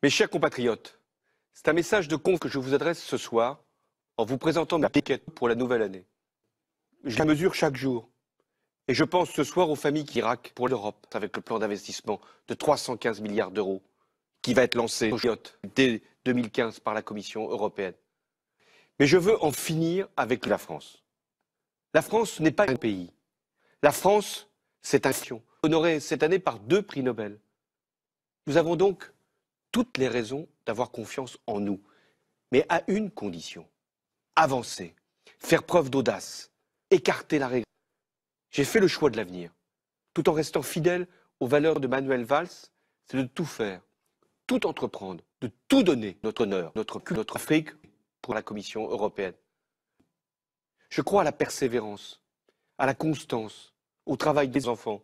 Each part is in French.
Mes chers compatriotes, c'est un message de conf que je vous adresse ce soir en vous présentant ma piquette pour la nouvelle année. Je la mesure chaque jour et je pense ce soir aux familles qui raquent pour l'Europe avec le plan d'investissement de 315 milliards d'euros qui va être lancé dès 2015 par la Commission européenne. Mais je veux en finir avec la France. La France n'est pas un pays. La France, c'est un nation, honorée cette année par 2 prix Nobel. Nous avons donc toutes les raisons d'avoir confiance en nous, mais à une condition: avancer, faire preuve d'audace, écarter la règle. J'ai fait le choix de l'avenir, tout en restant fidèle aux valeurs de Manuel Valls, c'est de tout faire, tout entreprendre, de tout donner, notre honneur, notre culte, notre fric pour la Commission européenne. Je crois à la persévérance, à la constance, au travail des enfants.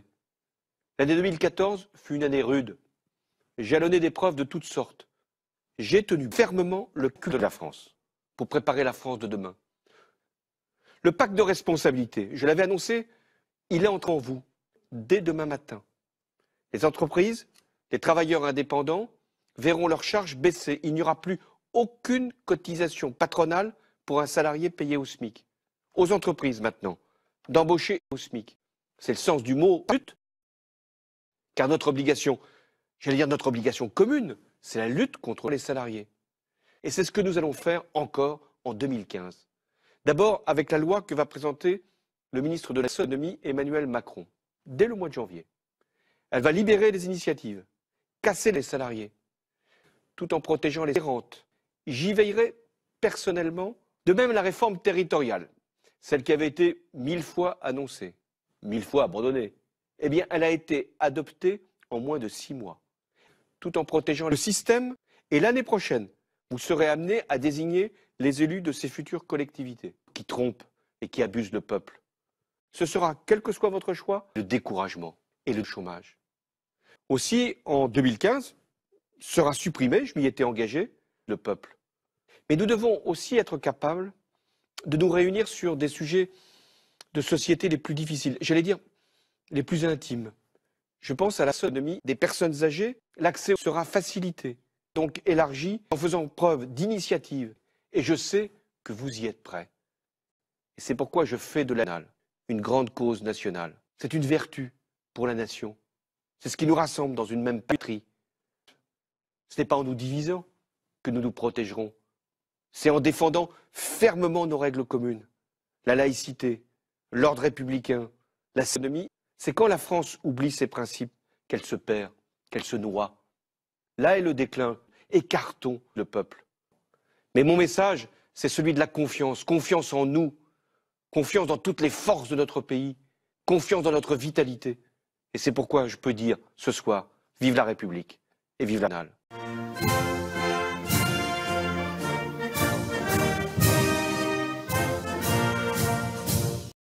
L'année 2014 fut une année rude, jalonnée d'épreuves de toutes sortes. J'ai tenu fermement le culte de la France pour préparer la France de demain. Le pacte de responsabilité, je l'avais annoncé, il est entré en vous dès demain matin. Les entreprises, les travailleurs indépendants verront leurs charges baisser. Il n'y aura plus aucune cotisation patronale pour un salarié payé au SMIC. Aux entreprises maintenant d'embaucher au SMIC. C'est le sens du mot lutte, car notre obligation, j'allais dire notre obligation commune, c'est la lutte contre les salariés. Et c'est ce que nous allons faire encore en 2015. D'abord avec la loi que va présenter le ministre de l'économie Emmanuel Macron, dès le mois de janvier. Elle va libérer les initiatives, casser les salariés, tout en protégeant les rentes. J'y veillerai personnellement, de même la réforme territoriale, celle qui avait été 1000 fois annoncée, 1000 fois abandonnée. Eh bien, elle a été adoptée en moins de 6 mois, tout en protégeant le système. Et l'année prochaine, vous serez amenés à désigner les élus de ces futures collectivités qui trompent et qui abusent le peuple. Ce sera, quel que soit votre choix, le découragement et le chômage. Aussi, en 2015, sera supprimé, je m'y étais engagé, le peuple. Mais nous devons aussi être capables de nous réunir sur des sujets de société les plus difficiles, j'allais dire les plus intimes. Je pense à la autonomie des personnes âgées. L'accès sera facilité, donc élargi, en faisant preuve d'initiative. Et je sais que vous y êtes prêts. Et c'est pourquoi je fais de la nationale une grande cause nationale. C'est une vertu pour la nation. C'est ce qui nous rassemble dans une même patrie. Ce n'est pas en nous divisant que nous nous protégerons. C'est en défendant fermement nos règles communes. La laïcité, l'ordre républicain, la autonomie. C'est quand la France oublie ses principes qu'elle se perd, qu'elle se noie. Là est le déclin. Écartons le peuple. Mais mon message, c'est celui de la confiance. Confiance en nous. Confiance dans toutes les forces de notre pays. Confiance dans notre vitalité. Et c'est pourquoi je peux dire ce soir, vive la République et vive la nation.